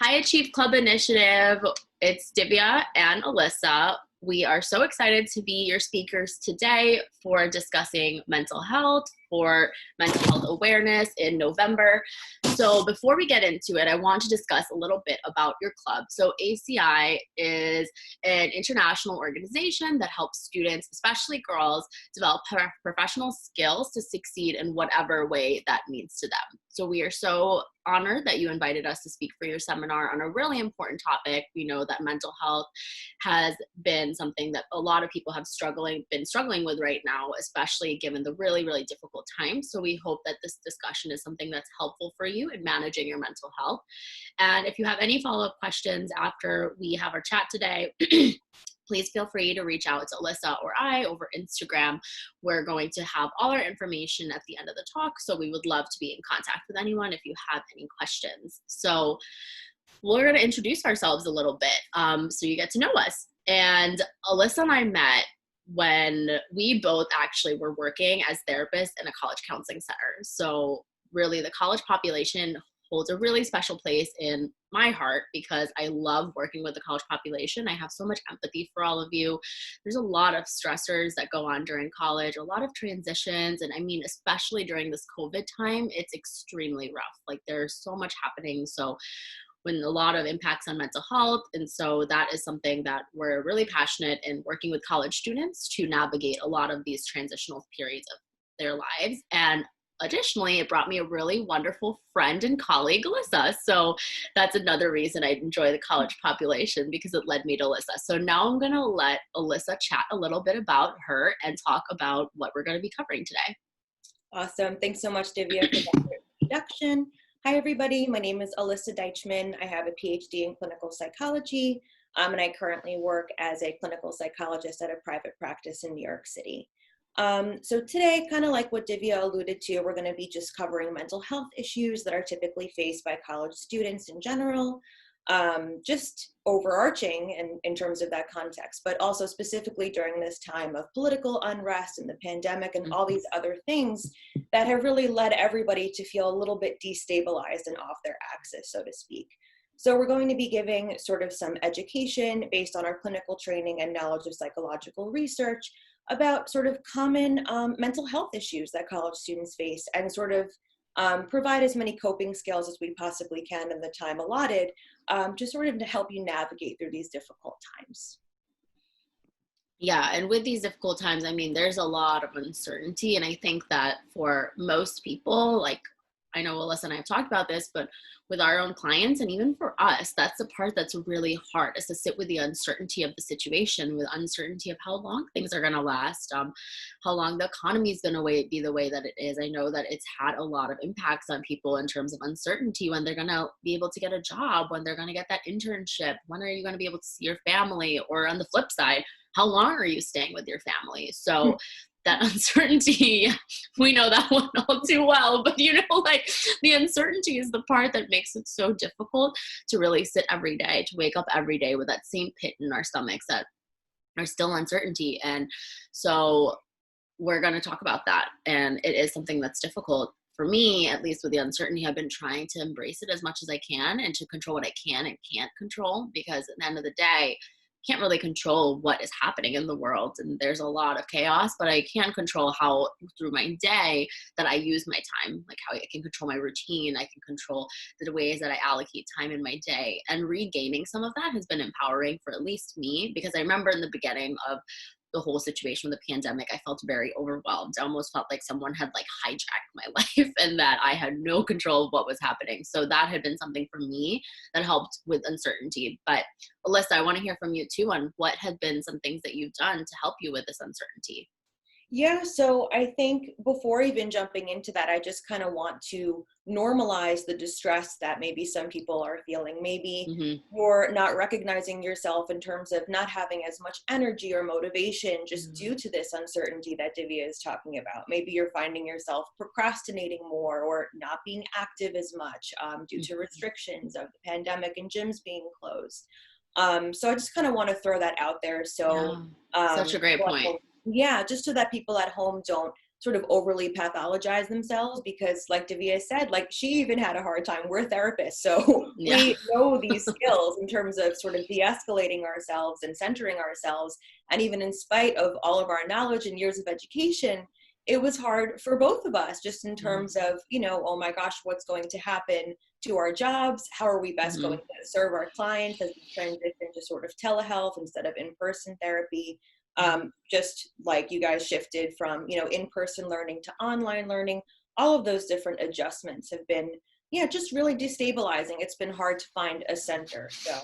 Hi, Achieve Club Initiative. It's Divya and Alyssa. We are so excited to be your speakers today for discussing mental health, for mental health awareness in November. So before we get into it, I want to discuss a little bit about your club. So ACI is an international organization that helps students, especially girls, develop professional skills to succeed in whatever way that means to them. So we are so honored that you invited us to speak for your seminar on a really important topic. We know that mental health has been something that a lot of people have been struggling with right now, especially given the really, really difficult times. So we hope that this discussion is something that's helpful for you in managing your mental health. And if you have any follow-up questions after we have our chat today, please feel free to reach out to Alyssa or I over Instagram. We're going to have all our information at the end of the talk, so we would love to be in contact with anyone if you have any questions. So we're going to introduce ourselves a little bit so you get to know us. And Alyssa and I met when we both actually were working as therapists in a college counseling center. So really the college population holds a really special place in my heart because I love working with the college population. I have so much empathy for all of you. There's a lot of stressors that go on during college, a lot of transitions. And I mean, especially during this COVID time, it's extremely rough. Like there's so much happening. So when a lot of impacts on mental health. And so that is something that we're really passionate in working with college students to navigate a lot of these transitional periods of their lives. And additionally, it brought me a really wonderful friend and colleague, Alyssa. So that's another reason I enjoy the college population, because it led me to Alyssa. So now I'm going to let Alyssa chat a little bit about her and talk about what we're going to be covering today. Awesome. Thanks so much, Divya, for that introduction. Hi, everybody. My name is Alyssa Deutschman. I have a Ph.D. in clinical psychology, and I currently work as a clinical psychologist at a private practice in New York City. So today, kind of like what Divya alluded to, we're going to be just covering mental health issues that are typically faced by college students in general, just overarching in terms of that context, but also specifically during this time of political unrest and the pandemic and all these other things that have really led everybody to feel a little bit destabilized and off their axis, so to speak. So we're going to be giving sort of some education based on our clinical training and knowledge of psychological research about sort of common mental health issues that college students face, and sort of provide as many coping skills as we possibly can in the time allotted, just sort of to help you navigate through these difficult times. Yeah, and with these difficult times, I mean, there's a lot of uncertainty. And I think that for most people, like I know Alyssa and I have talked about this, but with our own clients and even for us, that's the part that's really hard, is to sit with the uncertainty of the situation, with uncertainty of how long things are going to last, how long the economy is going to be the way that it is. I know that it's had a lot of impacts on people in terms of uncertainty, when they're going to be able to get a job, when they're going to get that internship, when are you going to be able to see your family, or on the flip side, how long are you staying with your family? So that uncertainty, we know that one all too well, but like the uncertainty is the part that makes it so difficult to really sit every day, to wake up every day with that same pit in our stomachs that are still uncertainty. And so we're going to talk about that. And it is something that's difficult for me, at least with the uncertainty. I've been trying to embrace it as much as I can and to control what I can and can't control, because at the end of the day, can't really control what is happening in the world, and there's a lot of chaos, but I can control how through my day that I use my time, like how I can control my routine. I can control the ways that I allocate time in my day, and regaining some of that has been empowering for at least me, because I remember in the beginning of the whole situation with the pandemic, I felt very overwhelmed. I almost felt like someone had like hijacked my life and that I had no control of what was happening. So that had been something for me that helped with uncertainty. But Alyssa, I want to hear from you too on what have been some things that you've done to help you with this uncertainty. Yeah, so I think before even jumping into that, I just kind of want to normalize the distress that maybe some people are feeling. Maybe you're not recognizing yourself in terms of not having as much energy or motivation just due to this uncertainty that Divya is talking about. Maybe you're finding yourself procrastinating more or not being active as much due to restrictions of the pandemic and gyms being closed. So I just kind of want to throw that out there. So Such a great point. yeah, just so that people at home don't sort of overly pathologize themselves, because like Divya said, like she even had a hard time. We're therapists, so Yeah. we know these skills in terms of sort of de-escalating ourselves and centering ourselves. And even in spite of all of our knowledge and years of education, it was hard for both of us, just in terms of, you know, oh my gosh, what's going to happen to our jobs? How are we best going to serve our clients as we transition to sort of telehealth instead of in-person therapy? Just like you guys shifted from, you know, in-person learning to online learning, all of those different adjustments have been, yeah, just really destabilizing. It's been hard to find a center. So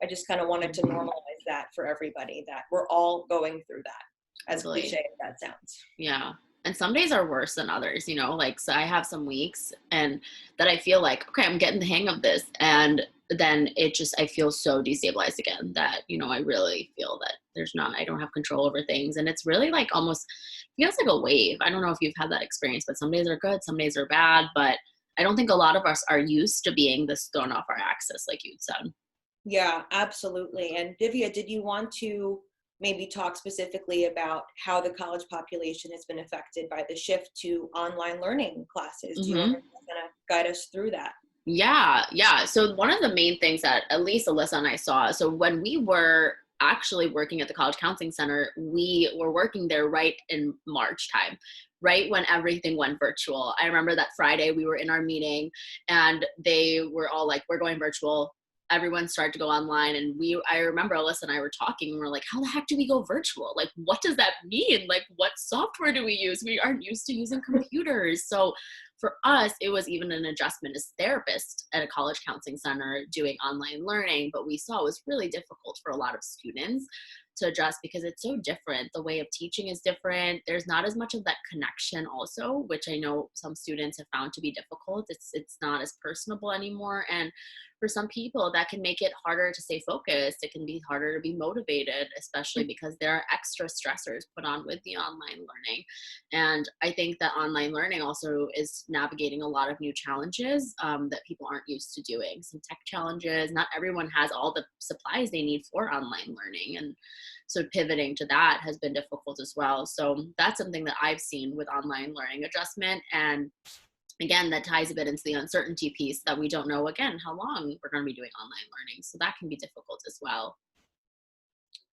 I just kind of wanted to normalize that for everybody, that we're all going through that, as Totally. cliche as that sounds. Yeah. And some days are worse than others, you know, like, so I have some weeks and that I feel like, okay, I'm getting the hang of this. And then I feel so destabilized again that, you know, I really feel that I don't have control over things. And it's really like almost feels like a wave. I don't know if you've had that experience, but some days are good, some days are bad. But I don't think a lot of us are used to being this thrown off our axis, like you'd said. Yeah, absolutely. And Divya, did you want to maybe talk specifically about how the college population has been affected by the shift to online learning classes? Do you want to kind of guide us through that? Yeah. So one of the main things that at least Alyssa and I saw, so when we were actually working at the College Counseling Center, we were working there right in March time, right when everything went virtual. I remember that Friday we were in our meeting and they were all like, we're going virtual. Everyone started to go online, and I remember Alyssa and I were talking and we're like, how the heck do we go virtual? Like, what does that mean? Like, what software do we use? We aren't used to using computers. So for us, it was even an adjustment as therapists at a college counseling center doing online learning, but we saw it was really difficult for a lot of students to adjust because it's so different. The way of teaching is different. There's not as much of that connection also, which I know some students have found to be difficult. It's not as personable anymore. And for some people, that can make it harder to stay focused. It can be harder to be motivated, especially because there are extra stressors put on with the online learning. And I think that online learning also is navigating a lot of new challenges that people aren't used to doing. Some tech challenges. Not everyone has all the supplies they need for online learning. And so pivoting to that has been difficult as well. So that's something that I've seen with online learning adjustment. And again, that ties a bit into the uncertainty piece that we don't know, again, how long we're going to be doing online learning. So that can be difficult as well.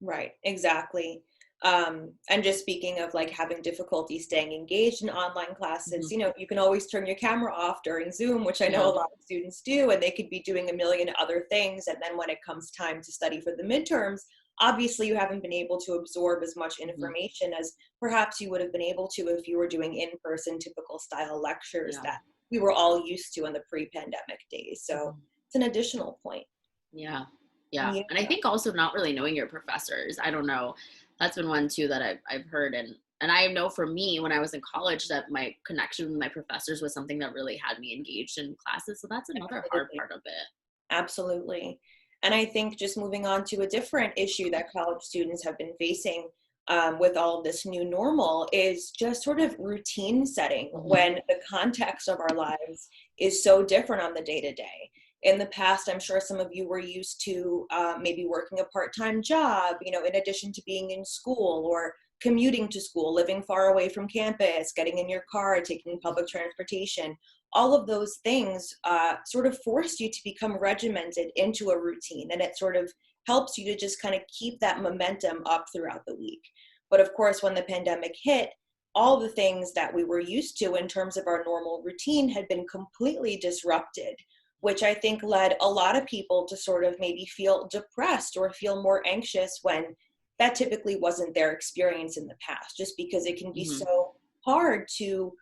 Right, exactly. And just speaking of like having difficulty staying engaged in online classes, you know, you can always turn your camera off during Zoom, which I know a lot of students do, and they could be doing a million other things. And then when it comes time to study for the midterms, obviously you haven't been able to absorb as much information as perhaps you would have been able to if you were doing in-person typical style lectures that we were all used to in the pre-pandemic days. So it's an additional point. Yeah. And I think also not really knowing your professors. I don't know. That's been one too that I've heard. And I know for me, when I was in college, that my connection with my professors was something that really had me engaged in classes. So that's another hard part of it. Absolutely. And I think just moving on to a different issue that college students have been facing with all of this new normal is just sort of routine setting when the context of our lives is so different on the day-to-day. In the past, I'm sure some of you were used to maybe working a part-time job, you know, in addition to being in school or commuting to school, living far away from campus, getting in your car, taking public transportation. All of those things sort of forced you to become regimented into a routine, and it sort of helps you to just kind of keep that momentum up throughout the week. But of course, when the pandemic hit, all the things that we were used to in terms of our normal routine had been completely disrupted, which I think led a lot of people to sort of maybe feel depressed or feel more anxious when that typically wasn't their experience in the past, just because it can be so hard to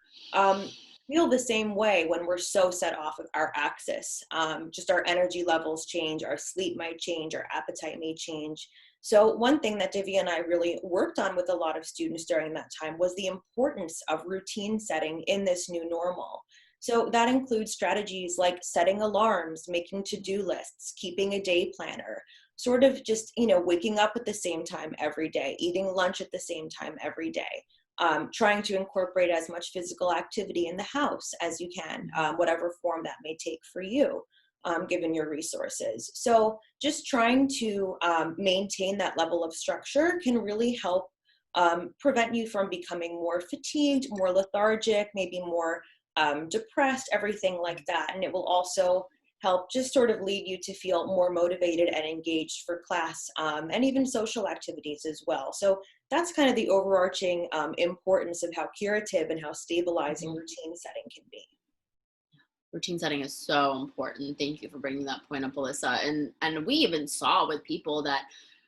feel the same way when we're so set off of our axis. Just our energy levels change, our sleep might change, our appetite may change. So one thing that Divya and I really worked on with a lot of students during that time was the importance of routine setting in this new normal. So that includes strategies like setting alarms, making to-do lists, keeping a day planner, sort of just, you know, waking up at the same time every day, eating lunch at the same time every day, trying to incorporate as much physical activity in the house as you can, whatever form that may take for you, given your resources. So just trying to maintain that level of structure can really help prevent you from becoming more fatigued, more lethargic, maybe more depressed, everything like that. And it will also help just sort of lead you to feel more motivated and engaged for class and even social activities as well. So that's kind of the overarching importance of how curative and how stabilizing routine setting can be. Routine setting is so important. Thank you for bringing that point up, Alyssa. And we even saw with people that,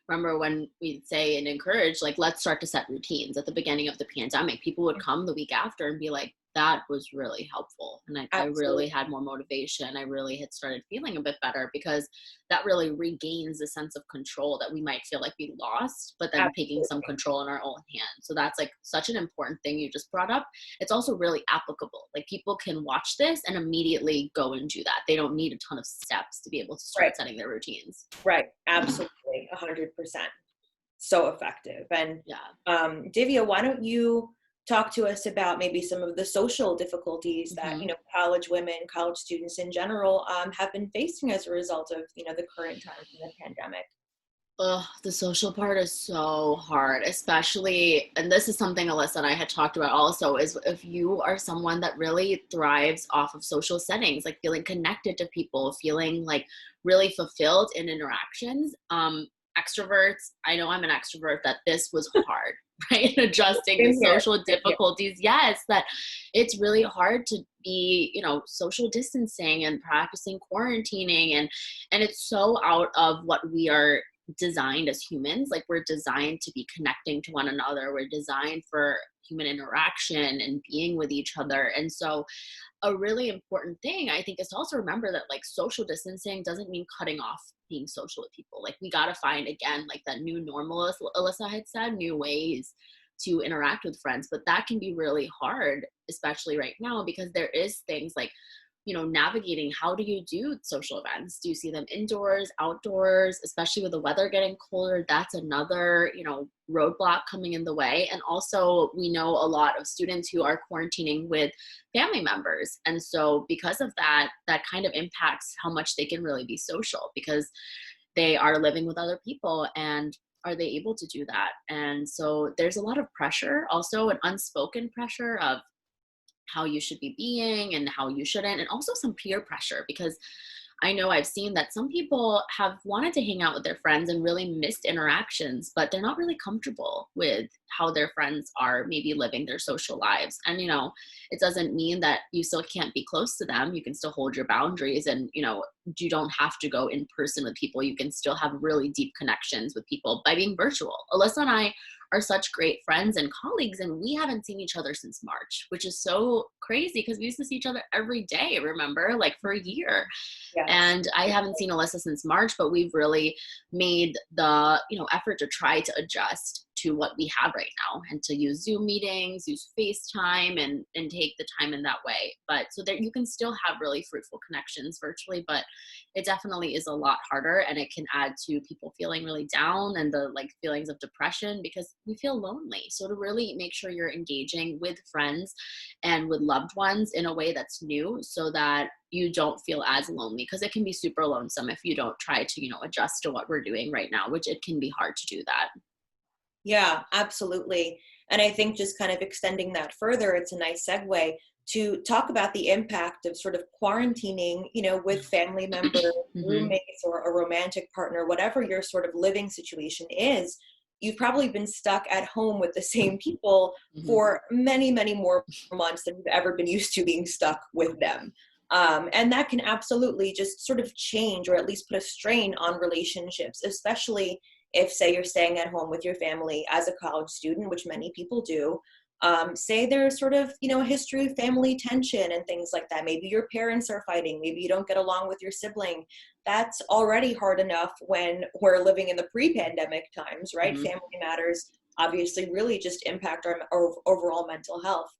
remember when we'd say and encourage, like, let's start to set routines at the beginning of the pandemic, people would come the week after and be like, that was really helpful. And I really had more motivation. I really had started feeling a bit better, because that really regains a sense of control that we might feel like we lost, but then taking some control in our own hands. So that's like such an important thing you just brought up. It's also really applicable. Like, people can watch this and immediately go and do that. They don't need a ton of steps to be able to start setting their routines. Right. Absolutely. 100%. So effective. And Divya, why don't you talk to us about maybe some of the social difficulties that, college women, college students in general have been facing as a result of, the current times in the pandemic. The social part is so hard, especially, and this is something Alyssa and I had talked about also, is if you are someone that really thrives off of social settings, like feeling connected to people, feeling like really fulfilled in interactions, extroverts, I know I'm an extrovert, that this was hard, right? Adjusting to social difficulties. Yes, that it's really hard to be, social distancing and practicing quarantining. And it's so out of what we are designed as humans. Like, we're designed to be connecting to one another. We're designed for human interaction and being with each other. And so a really important thing, I think, is to also remember that, like, social distancing doesn't mean cutting off being social with people. Like, we got to find, again, like that new normal, as Alyssa had said, new ways to interact with friends. But that can be really hard, especially right now, because there is things like, navigating, how do you do social events? Do you see them indoors, outdoors, especially with the weather getting colder? That's another, roadblock coming in the way. And also, we know a lot of students who are quarantining with family members. And so because of that, that kind of impacts how much they can really be social, because they are living with other people, and are they able to do that? And so there's a lot of pressure, also an unspoken pressure of how you should be being and how you shouldn't, and also some peer pressure, because I know I've seen that some people have wanted to hang out with their friends and really missed interactions, but they're not really comfortable with how their friends are maybe living their social lives. And, it doesn't mean that you still can't be close to them. You can still hold your boundaries, and, you don't have to go in person with people. You can still have really deep connections with people by being virtual. Alyssa and I are such great friends and colleagues, and we haven't seen each other since March, which is so crazy, because we used to see each other every day, remember, like for a year. Yes. And I haven't seen Alyssa since March, but we've really made the, effort to try to adjust to what we have right now, and to use Zoom meetings, use FaceTime, and take the time in that way. But so that you can still have really fruitful connections virtually, but it definitely is a lot harder, and it can add to people feeling really down and the feelings of depression, because we feel lonely. So to really make sure you're engaging with friends and with loved ones in a way that's new, so that you don't feel as lonely, because it can be super lonesome if you don't try to, adjust to what we're doing right now, which it can be hard to do that. Yeah, absolutely. And I think just kind of extending that further, it's a nice segue to talk about the impact of sort of quarantining, with family members, roommates, or a romantic partner, whatever your sort of living situation is. You've probably been stuck at home with the same people for many, many more months than you've ever been used to being stuck with them. And that can absolutely just sort of change, or at least put a strain on relationships, especially if, say, you're staying at home with your family as a college student, which many people do. Say there's sort of, a history of family tension and things like that. Maybe your parents are fighting. Maybe you don't get along with your sibling. That's already hard enough when we're living in the pre-pandemic times, right? Family matters obviously really just impact our overall mental health.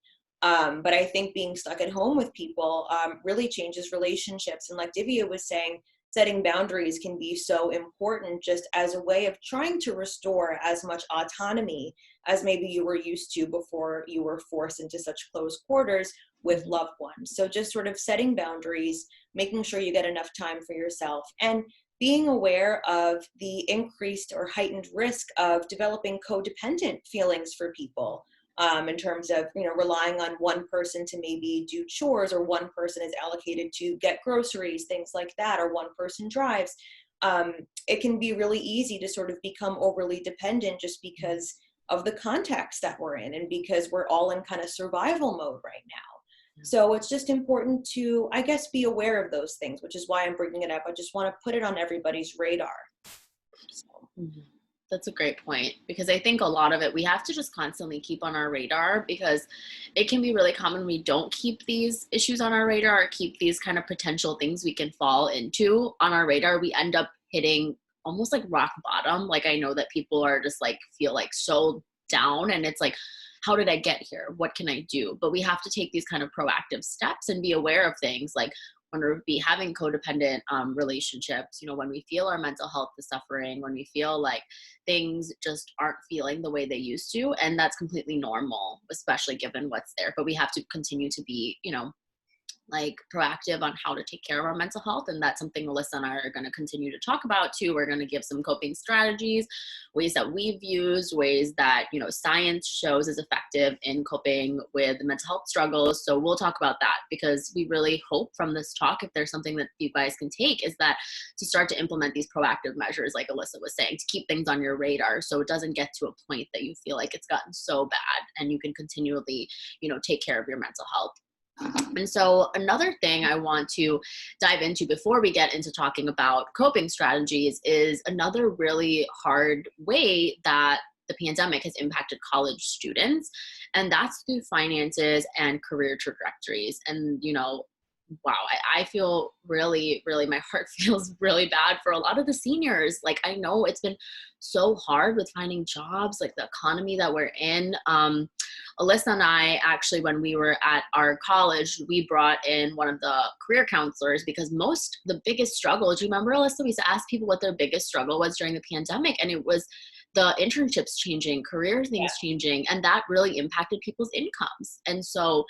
But I think being stuck at home with people really changes relationships. And like Divya was saying, setting boundaries can be so important, just as a way of trying to restore as much autonomy as maybe you were used to before you were forced into such close quarters with loved ones. So just sort of setting boundaries, making sure you get enough time for yourself. And being aware of the increased or heightened risk of developing codependent feelings for people, in terms of, relying on one person to maybe do chores, or one person is allocated to get groceries, things like that, or one person drives. It can be really easy to sort of become overly dependent just because of the context that we're in, and because we're all in kind of survival mode right now. So it's just important to, I guess, be aware of those things, which is why I'm bringing it up. I just want to put it on everybody's radar. So. Mhm. That's a great point, because I think a lot of it we have to just constantly keep on our radar, because it can be really common we don't keep these issues on our radar, or keep these kind of potential things we can fall into on our radar. We end up hitting almost like rock bottom. Like, I know that people are just like feel like so down, and it's like, how did I get here? What can I do? But we have to take these kind of proactive steps and be aware of things like when we're having codependent relationships, when we feel our mental health is suffering, when we feel like things just aren't feeling the way they used to. And that's completely normal, especially given what's there. But we have to continue to be, like proactive on how to take care of our mental health. And that's something Alyssa and I are going to continue to talk about too. We're going to give some coping strategies, ways that we've used, ways that, science shows is effective in coping with mental health struggles. So we'll talk about that, because we really hope from this talk, if there's something that you guys can take, is that to start to implement these proactive measures, like Alyssa was saying, to keep things on your radar so it doesn't get to a point that you feel like it's gotten so bad, and you can continually, take care of your mental health. And so another thing I want to dive into before we get into talking about coping strategies is another really hard way that the pandemic has impacted college students, and that's through finances and career trajectories. And, wow, I feel really, really, my heart feels really bad for a lot of the seniors. Like, I know it's been so hard with finding jobs, like the economy that we're in. Alyssa and I, actually, when we were at our college, we brought in one of the career counselors, because the biggest struggle, do you remember, Alyssa, we used to ask people what their biggest struggle was during the pandemic, and it was the internships changing, career things changing, and that really impacted people's incomes. And so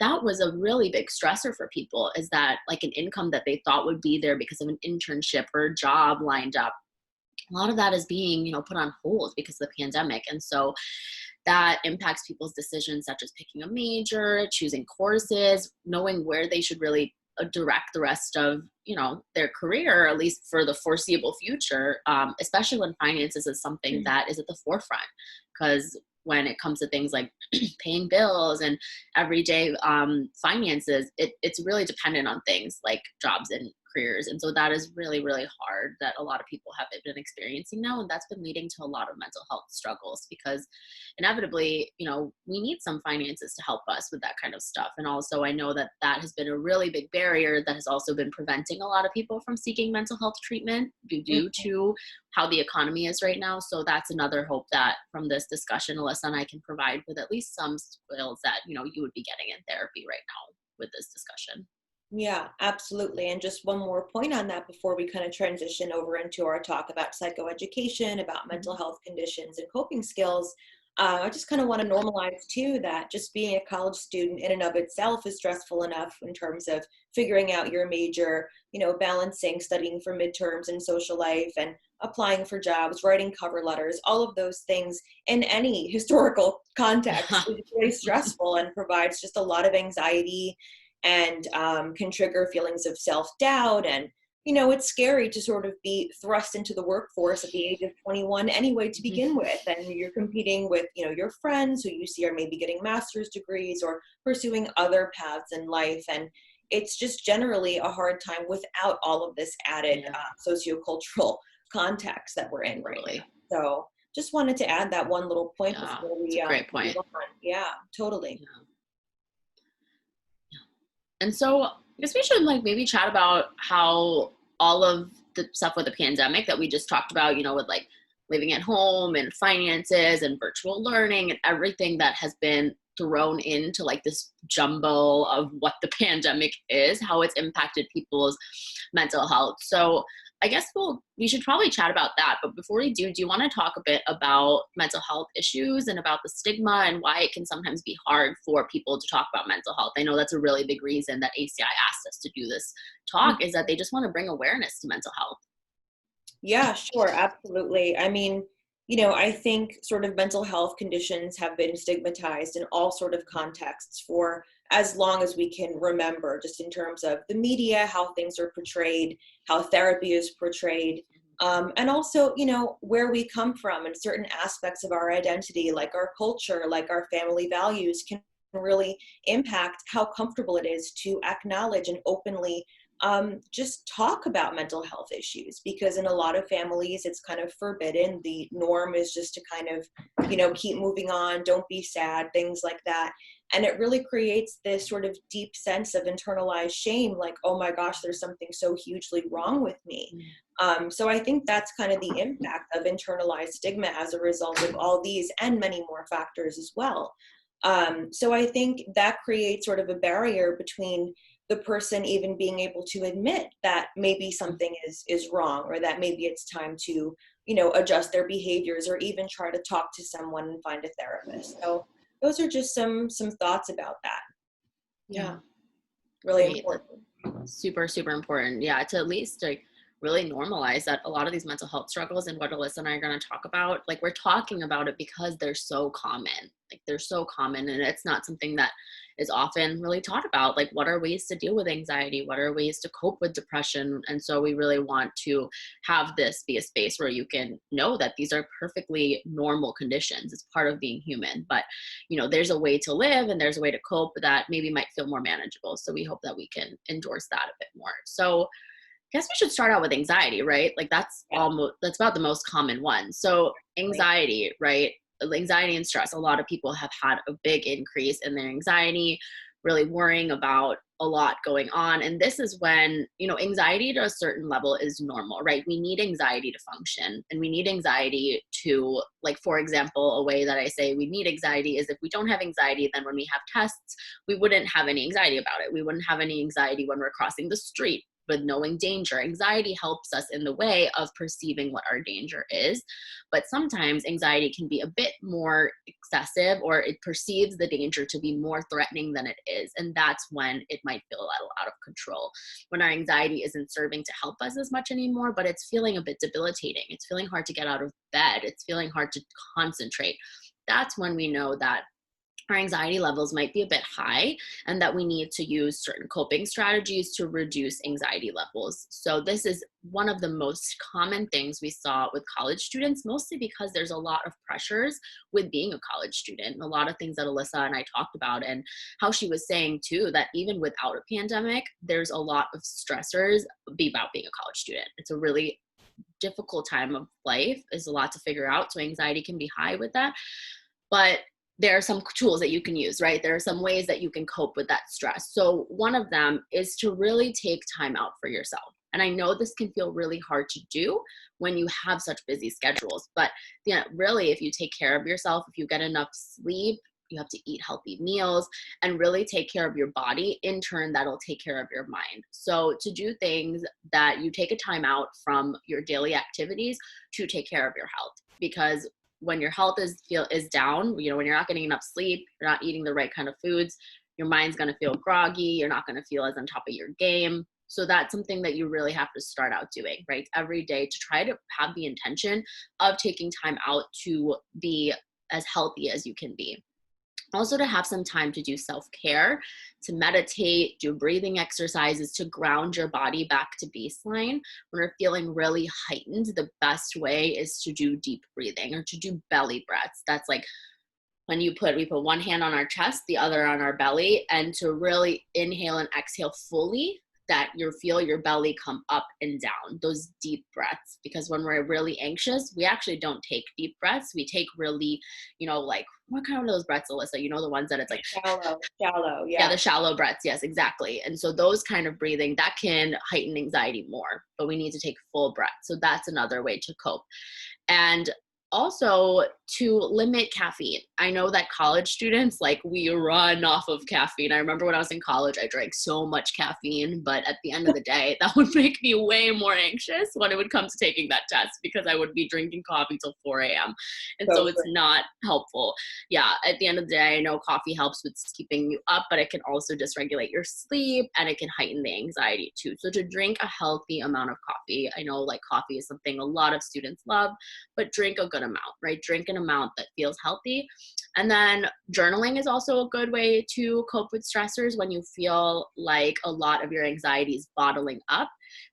that was a really big stressor for people, is that like an income that they thought would be there because of an internship or a job lined up, a lot of that is being, put on hold because of the pandemic. And so that impacts people's decisions, such as picking a major, choosing courses, knowing where they should really direct the rest of, their career, at least for the foreseeable future, especially when finances is something that is at the forefront. Because when it comes to things like paying bills and everyday finances, it's really dependent on things like jobs and careers. And so that is really, really hard that a lot of people have been experiencing now. And that's been leading to a lot of mental health struggles, because inevitably, we need some finances to help us with that kind of stuff. And also, I know that has been a really big barrier that has also been preventing a lot of people from seeking mental health treatment due to how the economy is right now. So that's another hope that from this discussion, Alyssa and I can provide with at least some skills that, you would be getting in therapy right now with this discussion. Yeah, absolutely. And just one more point on that before we kind of transition over into our talk about psychoeducation, about mental health conditions and coping skills. I just kind of want to normalize too that just being a college student in and of itself is stressful enough in terms of figuring out your major, balancing studying for midterms and social life, and applying for jobs, writing cover letters, all of those things in any historical context is really stressful and provides just a lot of anxiety, and can trigger feelings of self-doubt. And, it's scary to sort of be thrust into the workforce at the age of 21 anyway to begin with. And you're competing with, your friends who you see are maybe getting master's degrees or pursuing other paths in life. And it's just generally a hard time without all of this added sociocultural context that we're in right now. So just wanted to add that one little point before we great point. Yeah, totally. And so I guess we should maybe chat about how all of the stuff with the pandemic that we just talked about, with like living at home and finances and virtual learning and everything that has been thrown into like this jumble of what the pandemic is, how it's impacted people's mental health. So I guess we should probably chat about that. But before we do you want to talk a bit about mental health issues and about the stigma and why it can sometimes be hard for people to talk about mental health? I know that's a really big reason that ACI asked us to do this talk, is that they just want to bring awareness to mental health. Yeah, sure, absolutely. I mean, you know, I think sort of mental health conditions have been stigmatized in all sort of contexts for as long as we can remember, just in terms of the media, how things are portrayed, how therapy is portrayed, and also, you know, where we come from and certain aspects of our identity, like our culture, like our family values, can really impact how comfortable it is to acknowledge and openly just talk about mental health issues, because in a lot of families it's kind of forbidden. The norm is just to kind of, you know, keep moving on, don't be sad, things like that. And it really creates this sort of deep sense of internalized shame, like, oh my gosh, there's something so hugely wrong with me. So I think that's kind of the impact of internalized stigma as a result of all these and many more factors as well. So I think that creates sort of a barrier between the person even being able to admit that maybe something is wrong, or that maybe it's time to, you know, adjust their behaviors, or even try to talk to someone and find a therapist. So those are just some thoughts about that. Yeah. Yeah, really Great. important. Super, super important. Yeah, to at least like really normalize that a lot of these mental health struggles and what Alyssa and I are going to talk about, like we're talking about it because they're so common. Like they're so common, and it's not something that is often really taught about. Like, what are ways to deal with anxiety? What are ways to cope with depression? And so we really want to have this be a space where you can know that these are perfectly normal conditions. It's part of being human. But, you know, there's a way to live and there's a way to cope that maybe might feel more manageable. So we hope that we can endorse that a bit more. So I guess we should start out with anxiety, right? Like Yeah, that's about the most common one. So right. anxiety, right? Anxiety and stress. A lot of people have had a big increase in their anxiety, really worrying about a lot going on. And this is when, you know, anxiety to a certain level is normal, right? We need anxiety to function, and we need anxiety to, like, for example, a way that I say we need anxiety is if we don't have anxiety, then when we have tests, we wouldn't have any anxiety about it. We wouldn't have any anxiety when we're crossing the street with knowing danger. Anxiety helps us in the way of perceiving what our danger is. But sometimes anxiety can be a bit more excessive, or it perceives the danger to be more threatening than it is. And that's when it might feel a little out of control. When our anxiety isn't serving to help us as much anymore, but it's feeling a bit debilitating. It's feeling hard to get out of bed. It's feeling hard to concentrate. That's when we know that our anxiety levels might be a bit high, and that we need to use certain coping strategies to reduce anxiety levels. So this is one of the most common things we saw with college students, mostly because there's a lot of pressures with being a college student. A lot of things that Alyssa and I talked about, and how she was saying too, that even without a pandemic, there's a lot of stressors about being a college student. It's a really difficult time of life. There's a lot to figure out. So anxiety can be high with that. But there are some tools that you can use, right? There are some ways that you can cope with that stress. So one of them is to really take time out for yourself. And I know this can feel really hard to do when you have such busy schedules, but yeah, really, if you take care of yourself, if you get enough sleep, you have to eat healthy meals and really take care of your body, in turn, that'll take care of your mind. So to do things that you take a time out from your daily activities to take care of your health, because when your health is down, you know, when you're not getting enough sleep, you're not eating the right kind of foods, your mind's going to feel groggy, you're not going to feel as on top of your game. So that's something that you really have to start out doing, right? Every day, to try to have the intention of taking time out to be as healthy as you can be. Also, to have some time to do self-care, to meditate, do breathing exercises to ground your body back to baseline. When you're feeling really heightened, the best way is to do deep breathing, or to do belly breaths. That's like when we put one hand on our chest, the other on our belly, and to really inhale and exhale fully, that you feel your belly come up and down, those deep breaths. Because when we're really anxious, we actually don't take deep breaths. We take really, you know, like, what kind of those breaths, Alyssa? You know, the ones that it's like, Shallow, yeah, yeah. the shallow breaths. Yes, exactly. And so those kind of breathing, that can heighten anxiety more, but we need to take full breath. So that's another way to cope. And also to limit caffeine. I know that college students, like, we run off of caffeine. I remember when I was in college, I drank so much caffeine, but at the end of the day, that would make me way more anxious when it would come to taking that test, because I would be drinking coffee till 4 a.m. And so it's not helpful. Yeah, at the end of the day, I know coffee helps with keeping you up, but it can also dysregulate your sleep, and it can heighten the anxiety too. So to drink a healthy amount of coffee, I know like coffee is something a lot of students love, but drink a good amount, right? Drink an amount that feels healthy. And then journaling is also a good way to cope with stressors when you feel like a lot of your anxiety is bottling up.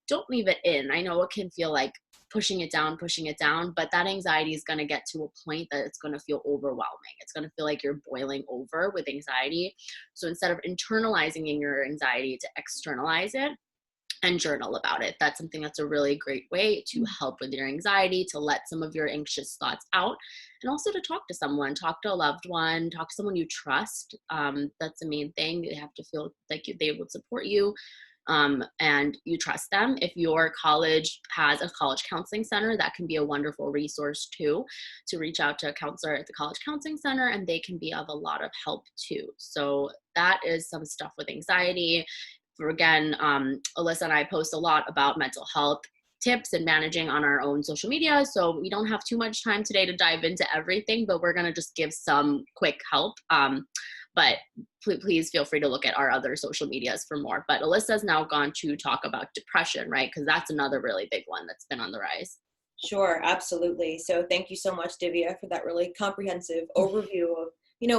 Don't leave it in. I know it can feel like pushing it down, but that anxiety is going to get to a point that it's going to feel overwhelming. It's going to feel like you're boiling over with anxiety. So instead of internalizing in your anxiety, to externalize it and journal about it. That's something that's a really great way to help with your anxiety, to let some of your anxious thoughts out, and also to talk to someone, talk to a loved one, talk to someone you trust. That's the main thing. They have to feel like they would support you, and you trust them. If your college has a college counseling center, that can be a wonderful resource too, to reach out to a counselor at the college counseling center, and they can be of a lot of help too. So that is some stuff with anxiety. Again, Alyssa and I post a lot about mental health tips and managing on our own social media. So we don't have too much time today to dive into everything, but we're going to just give some quick help. But please feel free to look at our other social medias for more. But Alyssa's now gone to talk about depression, right? Because that's another really big one that's been on the rise. Sure, absolutely. So thank you so much, Divya, for that really comprehensive overview of,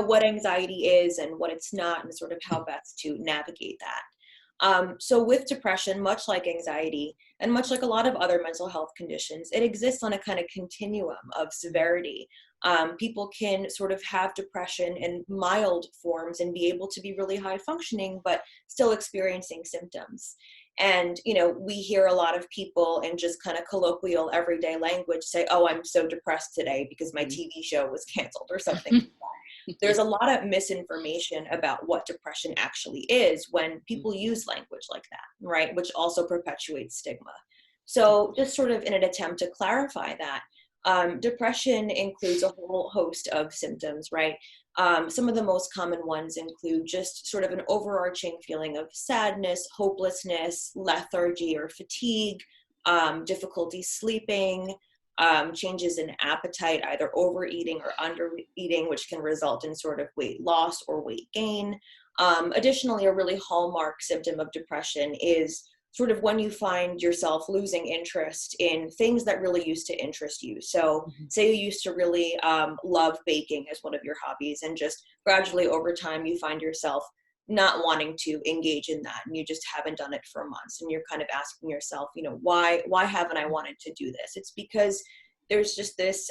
what anxiety is and what it's not, and sort of how best to navigate that. So with depression, much like anxiety, and much like a lot of other mental health conditions, it exists on a kind of continuum of severity. People can sort of have depression in mild forms and be able to be really high functioning, but still experiencing symptoms. And, we hear a lot of people in just kind of colloquial everyday language say, oh, I'm so depressed today because my TV show was canceled or something like that. There's a lot of misinformation about what depression actually is when people use language like that, right? Which also perpetuates stigma. So just sort of in an attempt to clarify that, depression includes a whole host of symptoms, right? Some of the most common ones include just sort of an overarching feeling of sadness, hopelessness, lethargy or fatigue, difficulty sleeping, changes in appetite, either overeating or undereating, which can result in sort of weight loss or weight gain. Additionally, a really hallmark symptom of depression is sort of when you find yourself losing interest in things that really used to interest you. So say you used to really love baking as one of your hobbies, and just gradually over time you find yourself not wanting to engage in that, and you just haven't done it for months, and you're kind of asking yourself, why haven't I wanted to do this? It's because there's just this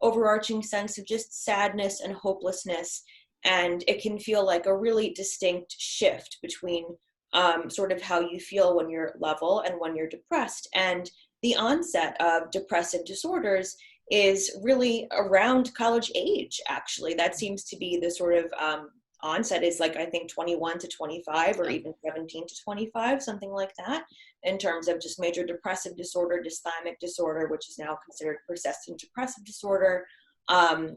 overarching sense of just sadness and hopelessness, and it can feel like a really distinct shift between sort of how you feel when you're level and when you're depressed. And the onset of depressive disorders is really around college age, actually. That seems to be the sort of onset is like, I think 21 to 25 or even 17 to 25, something like that, in terms of just major depressive disorder, dysthymic disorder, which is now considered persistent depressive disorder.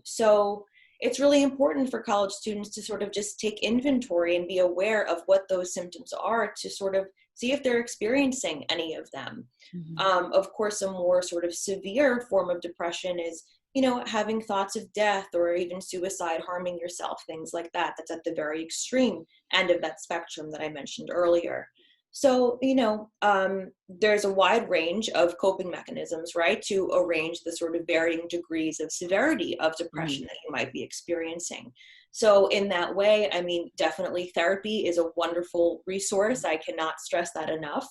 So it's really important for college students to sort of just take inventory and be aware of what those symptoms are, to sort of see if they're experiencing any of them. Of course, a more sort of severe form of depression is, having thoughts of death or even suicide, harming yourself, things like that. That's at the very extreme end of that spectrum that I mentioned earlier. So, there's a wide range of coping mechanisms, right, to arrange the sort of varying degrees of severity of depression that you might be experiencing. So in that way, I mean, definitely therapy is a wonderful resource. I cannot stress that enough.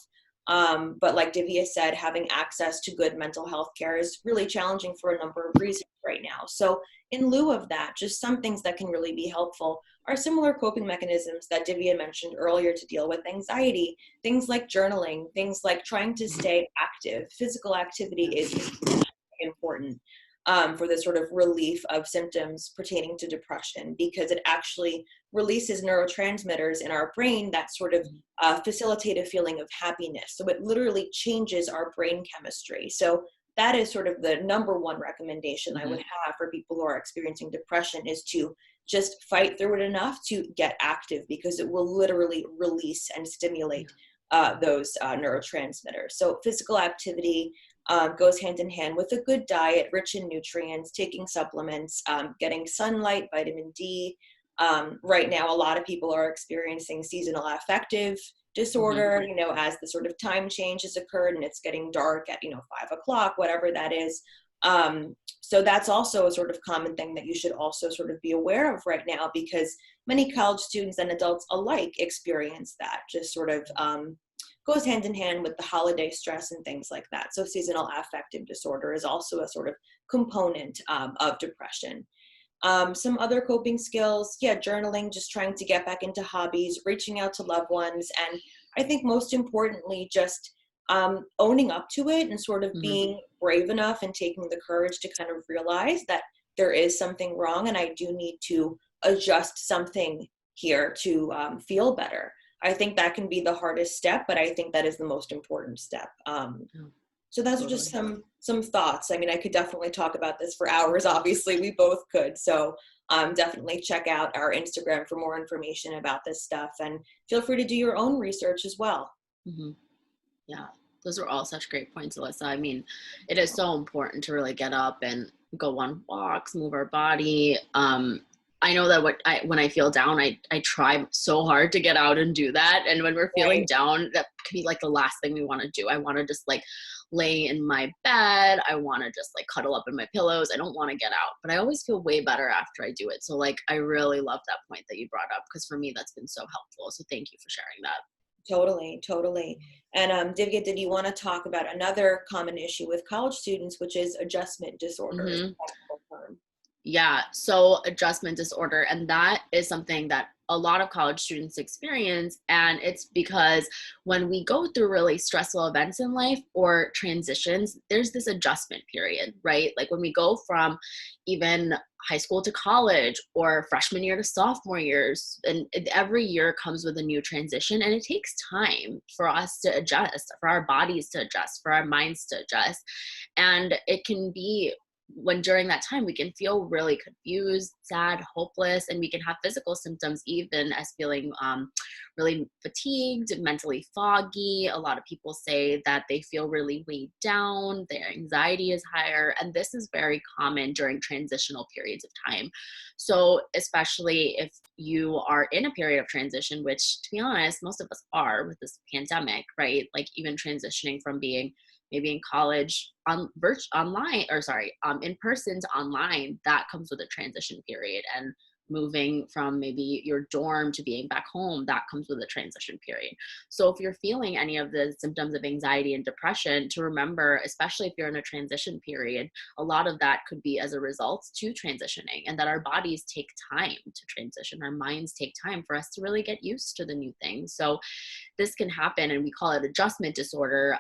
But like Divya said, having access to good mental health care is really challenging for a number of reasons right now. So in lieu of that, just some things that can really be helpful are similar coping mechanisms that Divya mentioned earlier to deal with anxiety. Things like journaling, things like trying to stay active. Physical activity is important for the sort of relief of symptoms pertaining to depression, because it actually releases neurotransmitters in our brain that sort of facilitate a feeling of happiness. So it literally changes our brain chemistry. So that is sort of the number one recommendation I would Mm-hmm. have for people who are experiencing depression, is to just fight through it enough to get active, because it will literally release and stimulate those neurotransmitters. So physical activity goes hand in hand with a good diet, rich in nutrients, taking supplements, getting sunlight, vitamin D. Right now, a lot of people are experiencing seasonal affective Mm-hmm. disorder, as the sort of time change has occurred and it's getting dark at, 5 o'clock, whatever that is. So that's also a sort of common thing that you should also sort of be aware of right now, because many college students and adults alike experience that. Just sort of goes hand in hand with the holiday stress and things like that. So seasonal affective disorder is also a sort of component of depression. Some other coping skills, journaling, just trying to get back into hobbies, reaching out to loved ones, and I think most importantly, just owning up to it and sort of Mm-hmm. being brave enough and taking the courage to kind of realize that there is something wrong and I do need to adjust something here to feel better. I think that can be the hardest step, but I think that is the most important step. Yeah, So those are just totally. some thoughts. I mean, I could definitely talk about this for hours. Obviously, we both could. So definitely check out our Instagram for more information about this stuff, and feel free to do your own research as well. Mm-hmm. Yeah, those are all such great points, Alyssa. I mean, it is so important to really get up and go on walks, move our body. I know that when I feel down, I try so hard to get out and do that. And when we're feeling Right. down, that can be like the last thing we want to do. I want to just like lay in my bed. I want to just like cuddle up in my pillows. I don't want to get out, but I always feel way better after I do it. So like, I really love that point that you brought up, because for me, that's been so helpful. So thank you for sharing that. Totally, totally. And Divya, did you want to talk about another common issue with college students, which is adjustment disorder, is Mm-hmm. the technical term? Yeah, so adjustment disorder, and that is something that a lot of college students experience. And it's because when we go through really stressful events in life or transitions, there's this adjustment period, right? Like when we go from even high school to college, or freshman year to sophomore years, and every year comes with a new transition, and it takes time for us to adjust, for our bodies to adjust, for our minds to adjust. And it can be, when during that time we can feel really confused, sad, hopeless, and we can have physical symptoms even as feeling really fatigued, mentally foggy. A lot of people say that they feel really weighed down, their anxiety is higher, and this is very common during transitional periods of time. So especially if you are in a period of transition, which to be honest, most of us are with this pandemic, right? Like even transitioning from being maybe in college on online, or sorry, in person to online, that comes with a transition period. And moving from maybe your dorm to being back home, that comes with a transition period. So if you're feeling any of the symptoms of anxiety and depression, to remember, especially if you're in a transition period, a lot of that could be as a result to transitioning, and that our bodies take time to transition, our minds take time for us to really get used to the new things. So this can happen, and we call it adjustment disorder,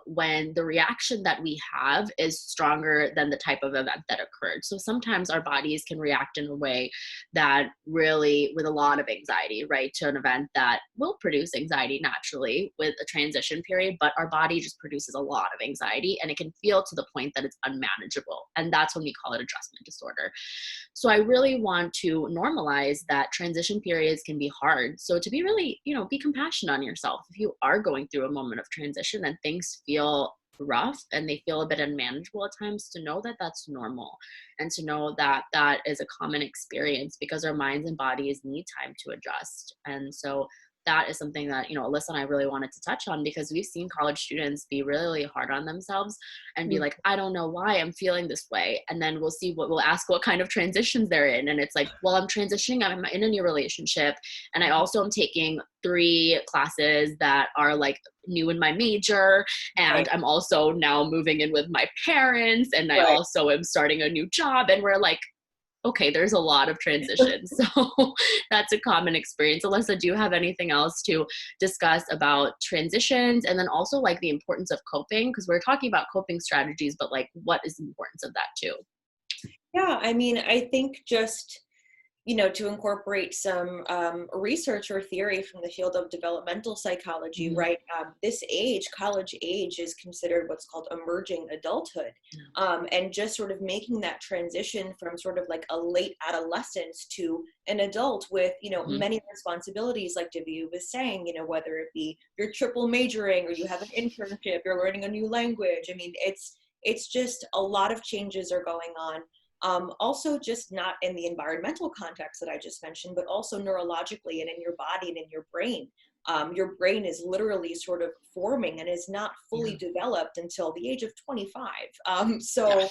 when the reaction that we have is stronger than the type of event that occurred. So sometimes our bodies can react in a way that really, with a lot of anxiety, right, to an event that will produce anxiety naturally with a transition period, but our body just produces a lot of anxiety, and it can feel to the point that it's unmanageable. And that's when we call it adjustment disorder. So I really want to normalize that transition periods can be hard. So to be really, be compassionate on yourself. If you are going through a moment of transition and things feel rough and they feel a bit unmanageable at times, to know that that's normal, and to know that that is a common experience, because our minds and bodies need time to adjust. And so that is something that, Alyssa and I really wanted to touch on, because we've seen college students be really hard on themselves and be like, I don't know why I'm feeling this way. And then we'll ask what kind of transitions they're in. And it's like, well, I'm transitioning, I'm in a new relationship. And I also am taking 3 classes that are like new in my major. And Right. I'm also now moving in with my parents. And I Right. also am starting a new job. And we're like, okay, there's a lot of transitions. So that's a common experience. Alyssa, do you have anything else to discuss about transitions, and then also like the importance of coping? Because we're talking about coping strategies, but like what is the importance of that too? Yeah, I mean, I think just to incorporate some research or theory from the field of developmental psychology, Mhm. right? This age, college age, is considered what's called emerging adulthood. And just sort of making that transition from sort of like a late adolescence to an adult with, Mhm. many responsibilities, like Divya was saying, whether it be you're triple majoring or you have an internship, you're learning a new language. I mean, it's just a lot of changes are going on. Also, just not in the environmental context that I just mentioned, but also neurologically and in your body and in your brain. Your brain is literally sort of forming and is not fully Yeah. developed until the age of 25. Yeah. So,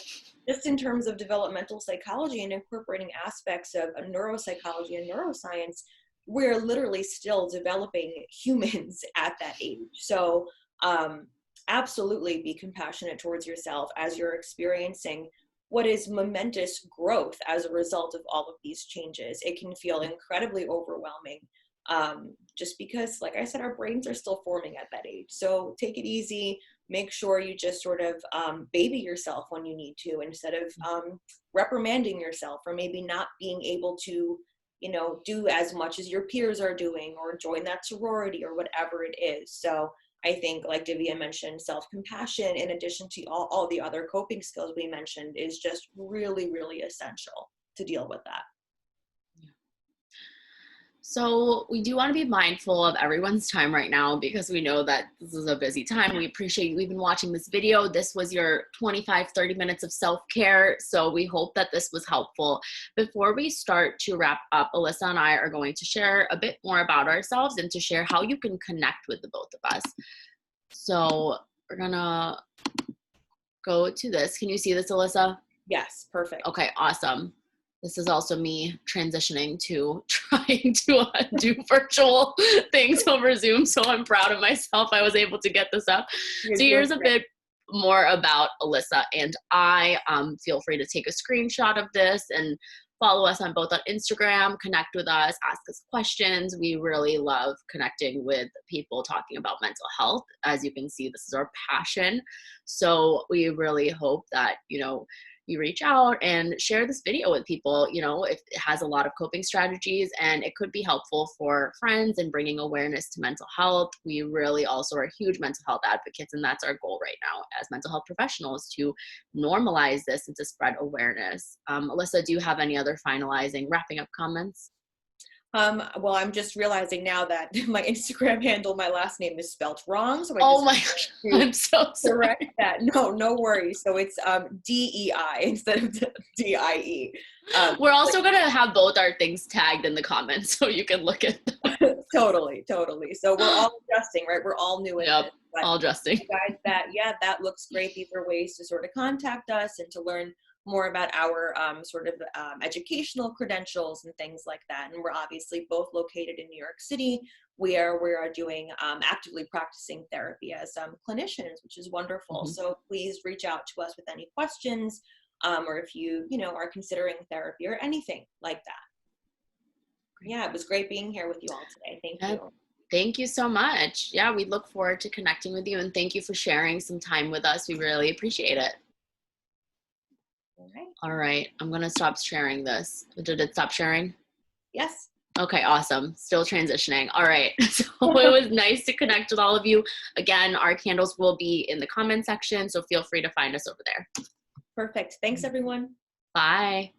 just in terms of developmental psychology and incorporating aspects of neuropsychology and neuroscience, we're literally still developing humans at that age. So, absolutely be compassionate towards yourself as you're experiencing what is momentous growth as a result of all of these changes. It can feel incredibly overwhelming, just because, like I said, our brains are still forming at that age. So take it easy. Make sure you just sort of baby yourself when you need to, instead of reprimanding yourself for maybe not being able to, do as much as your peers are doing or join that sorority or whatever it is. So I think, like Divya mentioned, self-compassion, in addition to all the other coping skills we mentioned, is just really, really essential to deal with that. So we do want to be mindful of everyone's time right now because we know that this is a busy time. We appreciate you even watching this video. This was your 25-30 minutes of self-care. So we hope that this was helpful. Before we start to wrap up, Alyssa and I are going to share a bit more about ourselves and to share how you can connect with the both of us. So we're gonna go to this. Can you see this, Alyssa? Yes, perfect. Okay, awesome. This is also me transitioning to trying to do virtual things over Zoom. So I'm proud of myself. I was able to get this up. You're So doing here's a great. bit more about Alyssa and I. Feel free to take a screenshot of this and follow us on both on Instagram, connect with us, ask us questions. We really love connecting with people talking about mental health. As you can see, this is our passion. So we really hope that, you reach out and share this video with people. If it has a lot of coping strategies and it could be helpful for friends and bringing awareness to mental health. We really also are huge mental health advocates, and that's our goal right now as mental health professionals, to normalize this and to spread awareness. Alyssa, do you have any other finalizing, wrapping up comments? Well, I'm just realizing now that my Instagram handle, my last name is spelled wrong. So I Oh just my gosh, I'm so correct sorry. that. No worries. So it's DEI instead of DIE. We're also going to have both our things tagged in the comments so you can look at them. Totally. So we're all adjusting, right? We're all new at Yep, this. But all adjusting. guys, that looks great. These are ways to sort of contact us and to learn more about our sort of educational credentials and things like that. And we're obviously both located in New York City, where we are doing actively practicing therapy as clinicians, which is wonderful. Mm-hmm. So please reach out to us with any questions, or if you are considering therapy or anything like that. Yeah, it was great being here with you all today. Thank you. Thank you so much. Yeah, we look forward to connecting with you, and thank you for sharing some time with us. We really appreciate it. All right, I'm going to stop sharing this. Did it stop sharing? Yes. Okay, awesome. Still transitioning. All right. So it was nice to connect with all of you. Again, our candles will be in the comment section, so feel free to find us over there. Perfect. Thanks, everyone. Bye.